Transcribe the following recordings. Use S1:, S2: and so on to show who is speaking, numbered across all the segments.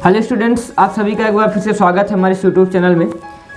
S1: Hello students, आप सभी का एक बार फिर से स्वागत है हमारे यूट्यूब चैनल में।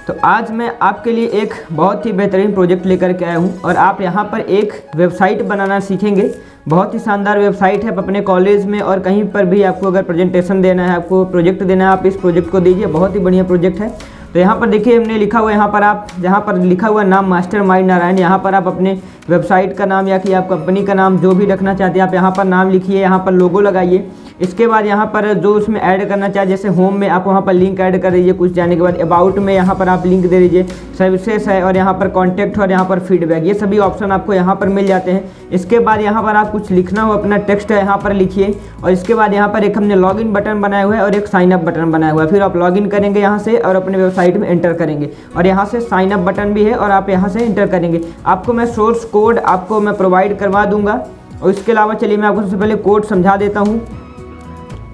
S1: तो आज मैं आपके लिए एक बहुत ही बेहतरीन प्रोजेक्ट लेकर के आया हूं और आप यहां पर एक वेबसाइट बनाना सीखेंगे। बहुत ही शानदार वेबसाइट है। आप अपने कॉलेज में और कहीं पर भी आपको अगर प्रेजेंटेशन देना है, आपको प्रोजेक्ट देना है, आप इस प्रोजेक्ट को दीजिए। बहुत ही बढ़िया प्रोजेक्ट है। तो यहाँ पर देखिए हमने लिखा हुआ है, यहाँ पर आप जहाँ पर लिखा हुआ नाम मास्टरमाइंड नारायण, यहाँ पर आप अपने वेबसाइट का नाम या कि आप कंपनी का नाम जो भी रखना चाहते हैं आप यहाँ पर नाम लिखिए, यहाँ पर लोगो लगाइए। इसके बाद यहाँ पर जो उसमें ऐड करना चाहे, जैसे होम में आप वहाँ पर लिंक ऐड कर दीजिए कुछ जाने के बाद, अबाउट में यहाँ पर आप लिंक दे दीजिए, सर्विसेज है और यहाँ पर कॉन्टैक्ट और यहाँ पर फीडबैक, ये सभी ऑप्शन आपको यहाँ पर मिल जाते हैं। इसके बाद यहाँ पर आप कुछ लिखना हो, अपना टेक्स्ट है यहाँ पर लिखिए और इसके बाद यहाँ पर एक हमने लॉगिन बटन बनाया हुआ है और एक साइन अप बटन बनाया हुआ है। फिर आप लॉगिन करेंगे यहाँ से और अपने वेबसाइट में एंटर करेंगे और यहाँ से साइन अप बटन भी है और आप यहाँ से एंटर करेंगे। आपको मैं सोर्स कोड आपको मैं प्रोवाइड करवा दूंगा और इसके अलावा चलिए मैं आपको सबसे पहले कोड समझा देता हूँ।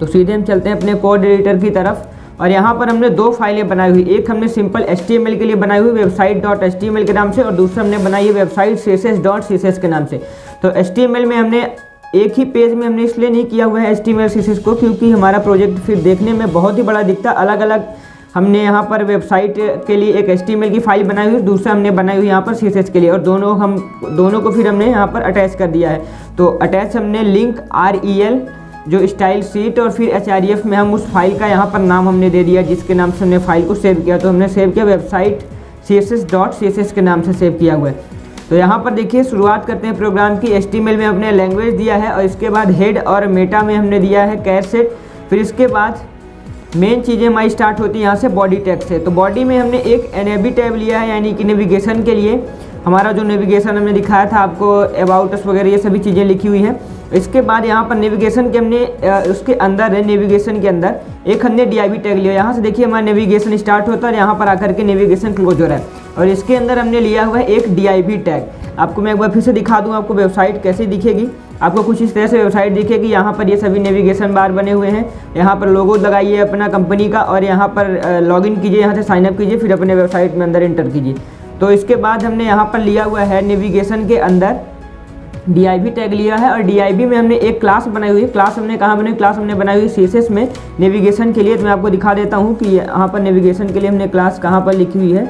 S1: तो सीधे हम चलते हैं अपने कोड एडिटर की तरफ और यहाँ पर हमने दो फाइलें बनाई हुई, एक हमने सिंपल HTML के लिए बनाई हुई website.html के नाम से और दूसरा हमने बनाई है वेबसाइट css.css के नाम से। तो HTML में हमने एक ही पेज में हमने इसलिए नहीं किया हुआ है HTML CSS को, क्योंकि हमारा प्रोजेक्ट फिर देखने में बहुत ही बड़ा दिखता। अलग अलग हमने यहाँ पर वेबसाइट के लिए एक HTML की फाइल बनाई हुई, दूसरा हमने बनाई हुई यहाँ पर CSS के लिए और दोनों को फिर हमने यहाँ पर अटैच कर दिया है। तो अटैच हमने लिंक REL जो स्टाइल शीट और फिर href में हम उस फाइल का यहाँ पर नाम हमने दे दिया जिसके नाम से हमने फाइल को सेव किया। तो हमने सेव किया वेबसाइट css.css के नाम से सेव किया हुआ है। तो यहाँ पर देखिए शुरुआत करते हैं प्रोग्राम की। HTML में हमने लैंग्वेज दिया है और इसके बाद हेड और मेटा में हमने दिया है कैरसेट। फिर इसके बाद मेन चीज़ें हमारी स्टार्ट होती है यहाँ से बॉडी टैग से। तो बॉडी में हमने एक NAV टैब लिया है, यानी कि नेविगेशन के लिए हमारा जो नेविगेशन हमने दिखाया था आपको, अबाउट अस वगैरह ये सभी चीज़ें लिखी हुई हैं। इसके बाद यहाँ पर नेविगेशन के हमने उसके अंदर है, नेविगेशन के अंदर एक हमने DIV टैग लिया। यहाँ से देखिए हमारा नेविगेशन स्टार्ट होता है और यहाँ पर आकर के नेविगेशन क्लोज हो रहा है और इसके अंदर हमने लिया हुआ है एक DIV टैग। आपको मैं एक बार फिर से दिखा दूँ आपको वेबसाइट कैसे दिखेगी। आपको कुछ इस तरह से वेबसाइट दिखेगी। यहाँ पर ये सभी नेविगेशन बार बने हुए हैं, यहाँ पर लोगो लगाइए अपना कंपनी का और यहाँ पर लॉगिन कीजिए, यहाँ से साइनअप कीजिए, फिर अपने वेबसाइट में अंदर एंटर कीजिए। तो इसके बाद हमने यहाँ पर लिया हुआ है नेविगेशन के अंदर DIV टैग लिया है और DIV में हमने एक क्लास बनाई हुई है। क्लास हमने कहाँ बनाई? क्लास हमने बनाई हुई CSS में नेविगेशन के लिए। तो मैं आपको दिखा देता हूँ कि यहाँ पर नेविगेशन के लिए हमने क्लास कहाँ पर लिखी हुई है।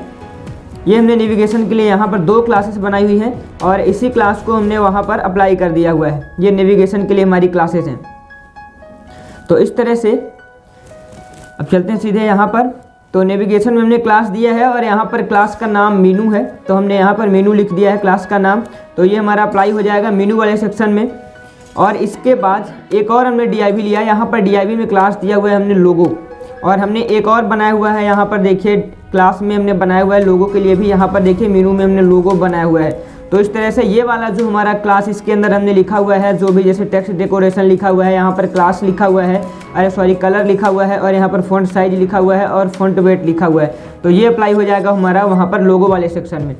S1: ये हमने नेविगेशन के लिए यहाँ पर दो क्लासेस बनाई हुई हैं और इसी क्लास को हमने वहाँ पर अप्लाई कर दिया हुआ है। ये नेविगेशन के लिए हमारी क्लासेस हैं। तो इस तरह से अब चलते हैं सीधे यहाँ पर। तो नेविगेशन में हमने क्लास दिया है और यहाँ पर क्लास का नाम मीनू है, तो हमने यहाँ पर मीनू लिख दिया है क्लास का नाम। तो ये हमारा अप्लाई हो जाएगा मीनू वाले सेक्शन में। और इसके बाद एक और हमने DIV लिया है। यहाँ पर DIV में क्लास दिया हुआ है हमने लोगो और हमने एक और बनाया हुआ है। यहाँ पर देखिए क्लास में हमने बनाया हुआ है लोगो के लिए भी। यहाँ पर देखिए मीनू में हमने लोगो बनाया हुआ है। तो इस तरह से ये वाला जो हमारा क्लास, इसके अंदर हमने लिखा हुआ है जो भी, जैसे टेक्स्ट डेकोरेशन लिखा हुआ है, यहाँ पर क्लास लिखा हुआ है, कलर लिखा हुआ है और यहाँ पर फ़ॉन्ट साइज लिखा हुआ है और फ़ॉन्ट वेट लिखा हुआ है। तो ये अप्लाई हो जाएगा हमारा वहाँ पर लोगो वाले सेक्शन में।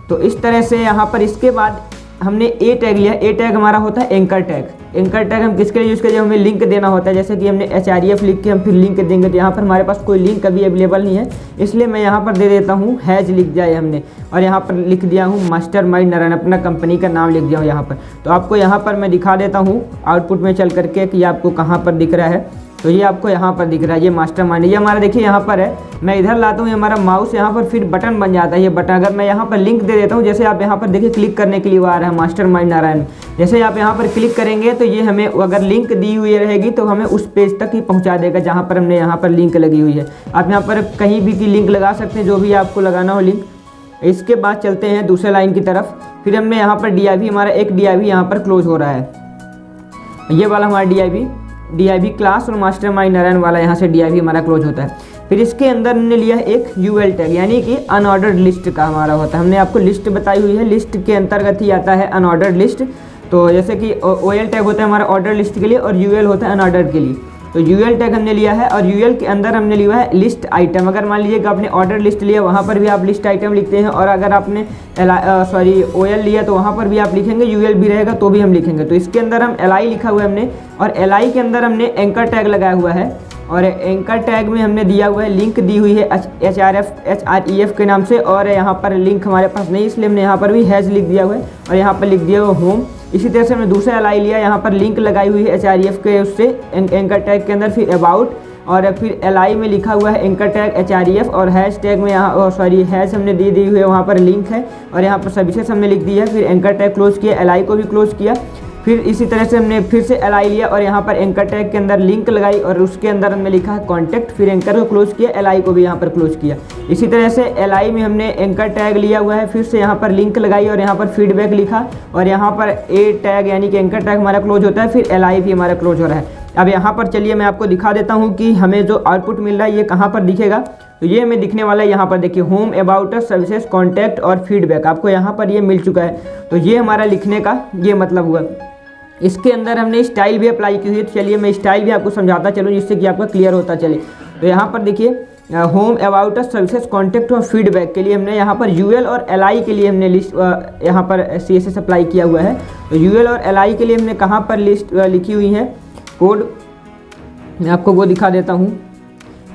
S1: तो इस तरह से यहाँ पर इसके बाद हमने A टैग लिया। A टैग हमारा होता है एंकर टैग। एंकर टैग हम किसके लिए यूज़ करें? हमें लिंक देना होता है। जैसे कि हमने href लिख के हम फिर लिंक देंगे, तो यहाँ पर हमारे पास कोई लिंक अभी अवेलेबल नहीं है, इसलिए मैं यहाँ पर दे देता हूँ हैज लिख दिया है हमने और यहाँ पर लिख दिया हूँ मास्टरमाइंड नारायण, अपना कंपनी का नाम लिख दिया हूँ यहाँ पर। तो आपको यहाँ पर मैं दिखा देता हूँ आउटपुट में चल करके कि आपको कहाँ पर दिख रहा है। तो ये आपको यहाँ पर दिख रहा है, ये मास्टरमाइंड, ये हमारा देखिए यहाँ पर है। मैं इधर लाता हूँ, ये हमारा माउस यहाँ पर फिर बटन बन जाता है। ये बटन अगर मैं यहाँ पर लिंक दे देता हूँ, जैसे आप यहाँ पर देखिए क्लिक करने के लिए वो आ रहा है मास्टरमाइंड नारायण। जैसे आप यहाँ पर क्लिक करेंगे तो ये हमें अगर लिंक दी हुई रहेगी तो हमें उस पेज तक ही पहुँचा देगा जहाँ पर हमने यहाँ पर लिंक लगी हुई है। आप यहाँ पर कहीं भी की लिंक लगा सकते हैं, जो भी आपको लगाना हो लिंक। इसके बाद चलते हैं दूसरे लाइन की तरफ। फिर हमने यहाँ पर DIV, हमारा एक DIV यहाँ पर क्लोज हो रहा है, ये वाला हमारा DIV क्लास और मास्टरमाइंड नारायण वाला यहाँ से DIV हमारा क्लोज होता है। फिर इसके अंदर हमने लिया है एक UL टैग, यानी कि अनऑर्डर्ड लिस्ट का हमारा होता है। हमने आपको लिस्ट बताई हुई है, लिस्ट के अंतर्गत ही आता है अनऑर्डर्ड लिस्ट। तो जैसे कि OL टैग होता है हमारा ऑर्डर लिस्ट के लिए और UL होता है अनऑर्डर्ड के लिए। तो UL टैग हमने लिया है और UL के अंदर हमने लिया है लिस्ट आइटम। अगर मान लीजिए कि आपने ऑर्डर लिस्ट लिया, वहाँ पर भी आप लिस्ट आइटम लिखते हैं, और अगर आपने OL लिया तो वहाँ पर भी आप लिखेंगे, UL भी रहेगा तो भी हम लिखेंगे। तो इसके अंदर हम LI लिखा हुआ है हमने और LI के अंदर हमने एंकर टैग लगाया हुआ है और एंकर टैग में हमने दिया हुआ है, लिंक दी हुई है href के नाम से और यहाँ पर लिंक हमारे पास नहीं, इसलिए हमने यहाँ पर भी हैज लिख दिया हुआ है और यहाँ पर लिख दिया हुआ होम। इसी तरह से हमने दूसरा LI लिया, यहाँ पर लिंक लगाई हुई है href के उससे एंकर टैग के अंदर, फिर अबाउट और फिर LI में लिखा हुआ है एंकर टैग HREF और हैश टैग में यहाँ हैश हमने दी हुई है, वहाँ पर लिंक है और यहाँ पर सर्विसेज हमने लिख दी है। फिर एंकर टैग क्लोज किया, LI को भी क्लोज किया। फिर इसी तरह से हमने फिर से LI लिया और यहाँ पर एंकर टैग के अंदर लिंक लगाई और उसके अंदर हमने लिखा है कॉन्टैक्ट। फिर एंकर को क्लोज किया, LI को भी यहाँ पर क्लोज किया। इसी तरह से LI में हमने एंकर टैग लिया हुआ है, फिर से यहाँ पर लिंक लगाई और यहाँ पर फीडबैक लिखा और यहाँ पर A टैग यानी कि एंकर टैग हमारा क्लोज होता है, फिर LI भी हमारा क्लोज हो रहा है। अब यहाँ पर चलिए मैं आपको दिखा देता हूँ कि हमें जो आउटपुट मिल रहा है ये कहाँ पर दिखेगा। तो ये हमें दिखने वाला है यहाँ पर, देखिए home, about us, services, contact और फीडबैक, आपको यहाँ पर ये मिल चुका है। तो ये हमारा लिखने का ये मतलब हुआ। इसके अंदर हमने स्टाइल भी अप्लाई की हुई है। तो चलिए मैं स्टाइल भी आपको समझाता चलूँ जिससे कि आपका क्लियर होता चले। तो यहाँ पर देखिए home, about us, services, contact और फीडबैक के लिए हमने यहाँ पर UL और LI के लिए हमने लिस्ट यहाँ पर CSS अप्लाई किया हुआ है। तो UL और LI के लिए हमने कहाँ पर लिस्ट लिखी हुई है कोड, मैं आपको वो दिखा देता हूँ।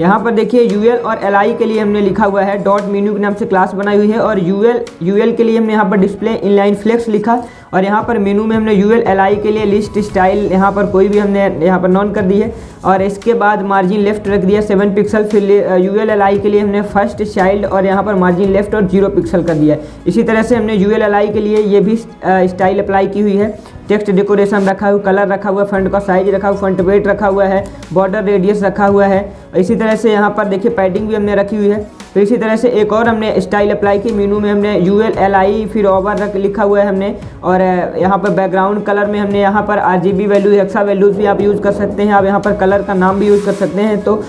S1: यहाँ पर देखिए UL और LI के लिए हमने लिखा हुआ है डॉट मेन्यू के नाम से क्लास बनाई हुई है और UL के लिए हमने यहाँ पर डिस्प्ले इनलाइन फ्लेक्स लिखा और यहाँ पर मेनू में हमने UL LI के लिए लिस्ट स्टाइल यहाँ पर कोई भी हमने यहाँ पर नॉन कर दी है और इसके बाद मार्जिन लेफ्ट रख दिया 7 पिक्सल। फिर UL LI के लिए हमने फर्स्ट चाइल्ड और यहाँ पर मार्जिन लेफ्ट और 0 पिक्सल कर दिया है। इसी तरह से हमने UL LI के लिए ये भी स्टाइल अप्लाई की हुई है। टेक्स्ट डेकोरेशन रखा हुआ, कलर रखा हुआ, फंट का साइज रखा हुआ, फंट वेट रखा हुआ है, बॉर्डर रेडियस रखा हुआ है। इसी तरह से यहाँ पर देखिए पैडिंग भी हमने रखी हुई है। तो इसी तरह से एक और हमने स्टाइल अप्लाई की, मेनू में हमने UL LI फिर ओवर लिखा हुआ है हमने और यहाँ पर बैकग्राउंड कलर में हमने यहाँ पर RGB वैल्यू, हेक्सा वैल्यूज़ भी आप यूज़ कर सकते हैं। आप यहाँ पर कलर का नाम भी यूज़ कर सकते हैं। तो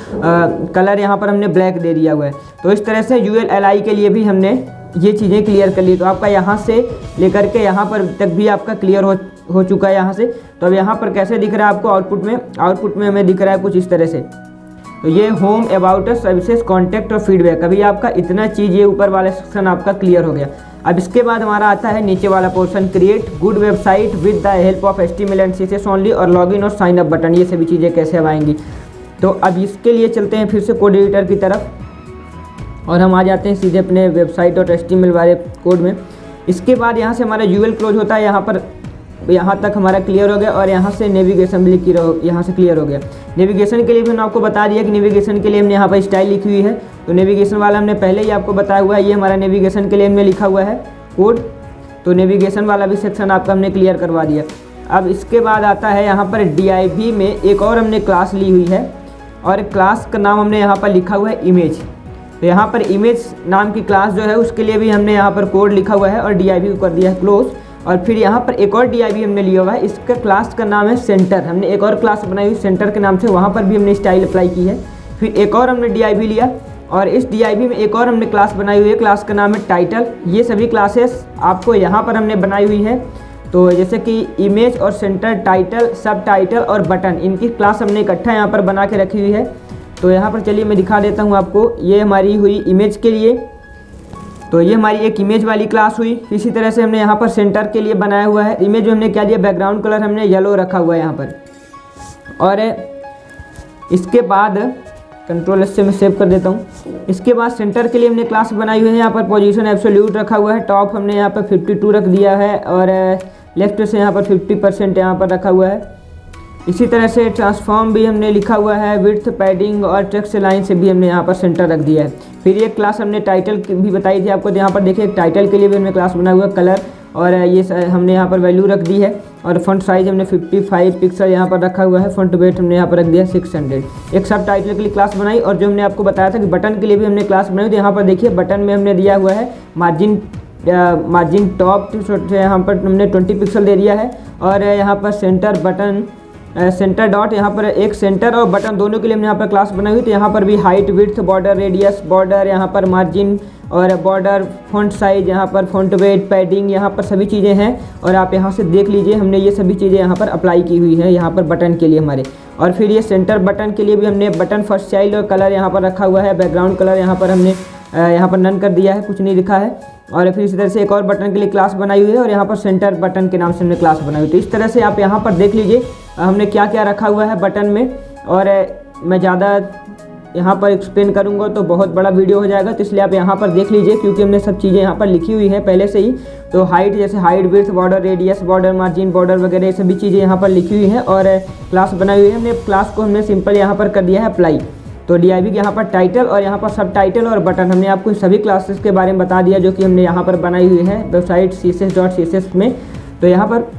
S1: कलर यहाँ पर हमने ब्लैक दे दिया हुआ है। तो इस तरह से UL LI के लिए भी हमने ये चीज़ें क्लियर कर ली। तो आपका यहाँ से लेकर के यहाँ पर तक भी आपका क्लियर हो चुका है यहाँ से। तो अब यहाँ पर कैसे दिख रहा है आपको आउटपुट में हमें दिख रहा है कुछ इस तरह से। तो ये home, about us, services, contact और फीडबैक, अभी आपका इतना चीज़ ये ऊपर वाला सेक्शन आपका क्लियर हो गया। अब इसके बाद हमारा आता है नीचे वाला portion, create good website with the help of HTML and CSS only और लॉगिन और साइन अप बटन, ये सभी चीज़ें कैसे अब आएंगी। तो अब इसके लिए चलते हैं फिर से कोड एडिटर की तरफ और हम आ जाते हैं सीधे अपने वेबसाइट और HTML वाले कोड में। इसके बाद यहाँ से हमारा UL क्लोज होता है, यहाँ तक हमारा क्लियर हो गया और यहाँ से नेविगेशन भी यहाँ से क्लियर हो गया। नेविगेशन के लिए भी मैंने आपको बता दिया कि नेविगेशन के लिए हमने यहाँ पर स्टाइल लिखी हुई है। तो नेविगेशन वाला हमने पहले ही आपको बताया हुआ है, ये हमारा नेविगेशन के लिए हमने लिखा हुआ है कोड। तो नेविगेशन वाला भी सेक्शन आपका हमने क्लियर करवा दिया। अब इसके बाद आता है यहाँ पर DIV में एक और हमने क्लास ली हुई है और क्लास का नाम हमने यहाँ पर लिखा हुआ है इमेज। तो यहाँ पर इमेज नाम की क्लास जो है उसके लिए भी हमने यहाँ पर कोड लिखा हुआ है और DIV को कर दिया है क्लोज। और फिर यहाँ पर एक और DIV हमने लिया हुआ है, इसका क्लास का नाम है सेंटर। हमने एक और क्लास बनाई हुई सेंटर के नाम से, वहाँ पर भी हमने स्टाइल अप्लाई की है। फिर एक और हमने DIV लिया और इस DIV में एक और हमने क्लास बनाई हुई है, क्लास का नाम है टाइटल। ये सभी क्लासेस आपको यहाँ पर हमने बनाई हुई है। तो जैसे कि इमेज और सेंटर, टाइटल, सब टाइटल और बटन, इनकी क्लास हमने इकट्ठा यहाँ पर बना के रखी हुई है। तो यहाँ पर चलिए मैं दिखा देता हूँ आपको। ये हमारी हुई इमेज के लिए, तो ये हमारी एक इमेज वाली क्लास हुई। इसी तरह से हमने यहाँ पर सेंटर के लिए बनाया हुआ है। इमेज में हमने क्या दिया, बैकग्राउंड कलर हमने येलो रखा हुआ है यहाँ पर। और इसके बाद कंट्रोल से मैं सेव कर देता हूँ। इसके बाद सेंटर के लिए हमने क्लास बनाई हुई है। यहाँ पर पोजीशन एब्सोल्यूट रखा हुआ है, टॉप हमने यहाँ पर 52 रख दिया है और लेफ्ट से यहाँ पर 50% यहाँ पर रखा हुआ है। इसी तरह से ट्रांसफॉर्म भी हमने लिखा हुआ है, विड्थ, पैडिंग और टेक्स्ट लाइन से भी हमने यहाँ पर सेंटर रख दिया है। फिर ये क्लास हमने टाइटल भी बताई थी आपको, यहाँ पर देखिए एक टाइटल के लिए भी हमने क्लास बनाया हुआ है, कलर और ये हमने यहाँ पर वैल्यू रख दी है और फॉन्ट साइज हमने 55 पिक्सल यहाँ पर रखा हुआ है। फॉन्ट वेट हमने यहाँ पर रख दिया 600। एक सब टाइटल के लिए क्लास बनाई और जो हमने आपको बताया था कि बटन के लिए भी हमने क्लास बनाई, तो यहाँ पर देखिए बटन में हमने दिया हुआ है मार्जिन टॉप यहाँ पर हमने 20 पिक्सल दे दिया है और यहाँ पर सेंटर बटन सेंटर डॉट, यहाँ पर एक सेंटर और बटन दोनों के लिए हमने यहाँ पर क्लास बनाई हुई। तो यहाँ पर भी height, width, border radius, border यहाँ पर मार्जिन और बॉर्डर, फॉन्ट साइज, यहाँ पर फॉन्ट वेट, पैडिंग, यहाँ पर सभी चीज़ें हैं। और आप यहाँ से देख लीजिए हमने ये सभी चीज़ें यहाँ पर अप्लाई की हुई है यहाँ पर बटन के लिए हमारे। और फिर ये सेंटर बटन के लिए भी हमने बटन फर्स्ट चाइल्ड और कलर यहाँ पर रखा हुआ है, बैकग्राउंड कलर यहाँ पर हमने यहाँ पर नन कर दिया है, कुछ नहीं लिखा है। और फिर इसी तरह से एक और बटन के लिए क्लास बनाई हुई है और यहाँ पर सेंटर बटन के नाम से हमने क्लास बनाई हुई। तो इस तरह से आप यहाँ पर देख लीजिए हमने क्या क्या रखा हुआ है बटन में। और मैं ज़्यादा यहाँ पर एक्सप्लेन करूँगा तो बहुत बड़ा वीडियो हो जाएगा, तो इसलिए आप यहाँ पर देख लीजिए, क्योंकि हमने सब चीज़ें यहाँ पर लिखी हुई है पहले से ही। तो हाइट, जैसे height, width, border, radius, border, margin, border वगैरह ये सभी चीज़ें यहाँ पर लिखी हुई हैं। और क्लास बनाई हुई है हमने, क्लास को हमने सिंपल यहाँ पर कर दिया है अप्लाई। तो DIV के यहाँ पर टाइटल और यहाँ पर सब टाइटल और बटन, हमने आपको सभी क्लासेस के बारे में बता दिया जो कि हमने यहाँ पर बनाई हुई है वेबसाइट css.css में। तो यहाँ पर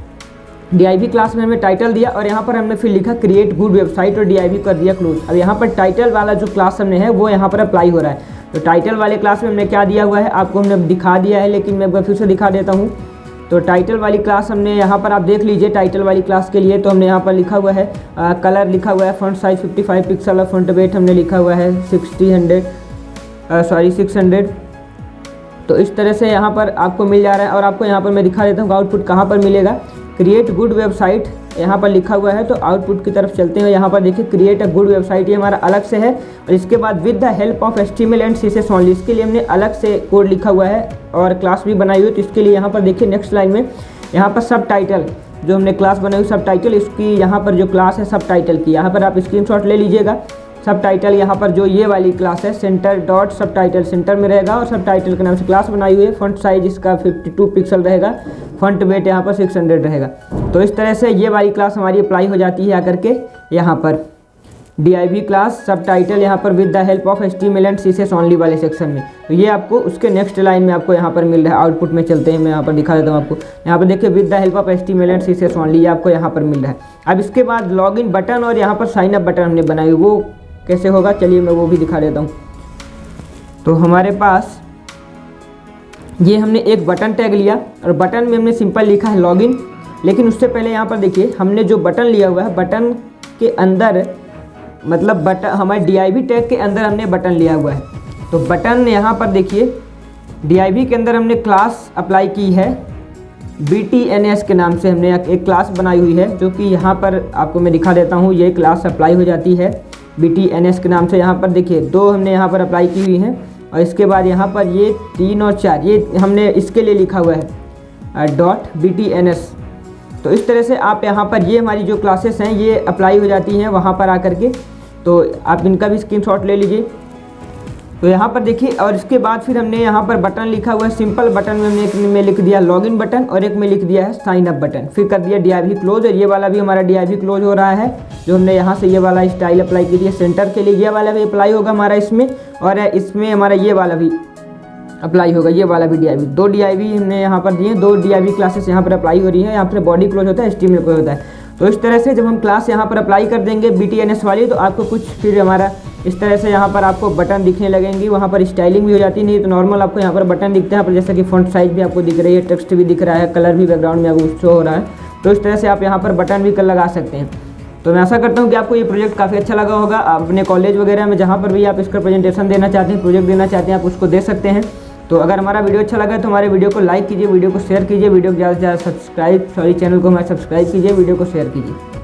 S1: DIV क्लास में हमने टाइटल दिया और यहाँ पर हमने फिर लिखा क्रिएट गुड वेबसाइट और DIV कर दिया क्लोज। अब यहाँ पर टाइटल वाला जो क्लास हमने है वो यहाँ पर अप्लाई हो रहा है। तो टाइटल वाले क्लास में हमने क्या दिया हुआ है आपको हमने दिखा दिया है, लेकिन मैं फिर से दिखा देता हूँ। तो टाइटल वाली क्लास हमने यहाँ पर आप देख लीजिए, टाइटल वाली क्लास के लिए तो हमने यहाँ पर लिखा हुआ है कलर लिखा हुआ है, फॉन्ट साइज 55 पिक्सल और फॉन्ट वेट हमने लिखा हुआ है 600। तो इस तरह से यहाँ पर आपको मिल जा रहा है। और आपको यहाँ पर मैं दिखा देता हूँ आउटपुट कहाँ पर मिलेगा। क्रिएट गुड वेबसाइट यहाँ पर लिखा हुआ है। तो आउटपुट की तरफ चलते हैं। यहाँ पर देखिए क्रिएट अ गुड वेबसाइट, ये हमारा अलग से है। और इसके बाद with the help of HTML and CSS only, इसके लिए हमने अलग से कोड लिखा हुआ है और क्लास भी बनाई हुई। तो इसके लिए यहाँ पर देखिए नेक्स्ट लाइन में यहाँ पर सब टाइटल जो हमने क्लास बनाई हुई सब टाइटल, इसकी यहाँ पर जो क्लास है सब टाइटल की, यहाँ पर आप स्क्रीनशॉट ले लीजिएगा। सब टाइटल यहाँ पर जो ये वाली क्लास है सेंटर डॉट सब टाइटल सेंटर में रहेगा और सब टाइटल के नाम से क्लास बनाई हुई है। फॉन्ट साइज इसका 52 पिक्सल रहेगा, फॉन्ट वेट यहाँ पर 600 रहेगा। तो इस तरह से ये वाली क्लास हमारी अप्लाई हो जाती है आकर के यहाँ पर DIV क्लास सब टाइटल यहाँ पर with the help of HTML and CSS only वाले सेक्शन में। तो ये आपको उसके नेक्स्ट लाइन में आपको यहाँ पर मिल रहा है। आउटपुट में चलते हैं, मैं यहाँ पर दिखा देता हूँ आपको। यहाँ पर देखिए with the help of HTML and CSS only, ये आपको यहाँ पर मिल रहा है। अब इसके बाद लॉगिन बटन और यहाँ पर साइन अप बटन हमने बनाई, वो कैसे होगा चलिए मैं वो भी दिखा देता हूँ। तो हमारे पास ये हमने एक बटन टैग लिया और बटन में हमने सिंपल लिखा है लॉगिन। लेकिन उससे पहले यहाँ पर देखिए हमने जो बटन लिया हुआ है, बटन के अंदर मतलब बटन हमारे DIV टैग के अंदर हमने बटन लिया हुआ है। तो बटन यहाँ पर देखिए DIV के अंदर हमने क्लास अप्लाई की है BTNS के नाम से, हमने एक क्लास बनाई हुई है जो कि यहाँ पर आपको मैं दिखा देता हूँ। ये क्लास अप्लाई हो जाती है BTNS के नाम से। यहाँ पर देखिए 2 हमने यहाँ पर अप्लाई की हुई हैं और इसके बाद यहाँ पर ये 3 और 4 ये हमने इसके लिए लिखा हुआ है .BTNS। तो इस तरह से आप यहाँ पर ये हमारी जो क्लासेस हैं ये अप्लाई हो जाती हैं वहाँ पर आकर के। तो आप इनका भी स्क्रीनशॉट ले लीजिए। तो यहाँ पर देखिए और इसके बाद फिर हमने यहाँ पर बटन लिखा हुआ है सिंपल बटन में हमने एक में लिख दिया लॉगिन बटन और एक में लिख दिया है साइन अप बटन, फिर कर दिया DIV क्लोज। और ये वाला भी हमारा DIV क्लोज हो रहा है जो हमने यहाँ से ये वाला स्टाइल अप्लाई की थी सेंटर के लिए, ये वाला भी अप्लाई होगा हमारा इसमें। और इसमें हमारा ये वाला भी अप्लाई होगा, ये वाला भी DIV। 2 DIV हमने यहाँ पर दिए, 2 DIV क्लासेस यहाँ पर अप्लाई हो रही है। यहाँ पर बॉडी क्लोज होता है, HTML क्लोज होता है। तो इस तरह से जब हम क्लास यहाँ पर अप्लाई कर देंगे BTNS वाली, तो आपको कुछ फिर हमारा इस तरह से यहाँ पर आपको बटन दिखने लगेंगी। वहाँ पर स्टाइलिंग भी हो जाती नहीं तो नॉर्मल आपको यहाँ पर बटन दिखते हैं। यहाँ पर जैसा कि फॉन्ट साइज भी आपको दिख रही है, टेक्स्ट भी दिख रहा है, कलर भी बैकग्राउंड में आपको शो हो रहा है। तो इस तरह से आप यहाँ पर बटन भी लगा सकते हैं। तो मैं आशा करता हूँ कि आपको ये प्रोजेक्ट काफ़ी अच्छा लगा होगा। आप अपने कॉलेज वगैरह में जहाँ पर भी आप इसका प्रेजेंटेशन देना चाहते हैं, प्रोजेक्ट देना चाहते हैं, आप उसको दे सकते हैं। तो अगर हमारा वीडियो अच्छा लगा तो हमारे वीडियो को लाइक कीजिए, वीडियो को शेयर कीजिए, वीडियो को ज़्यादा से ज़्यादा चैनल को हमारे सब्सक्राइब कीजिए, वीडियो को शेयर कीजिए।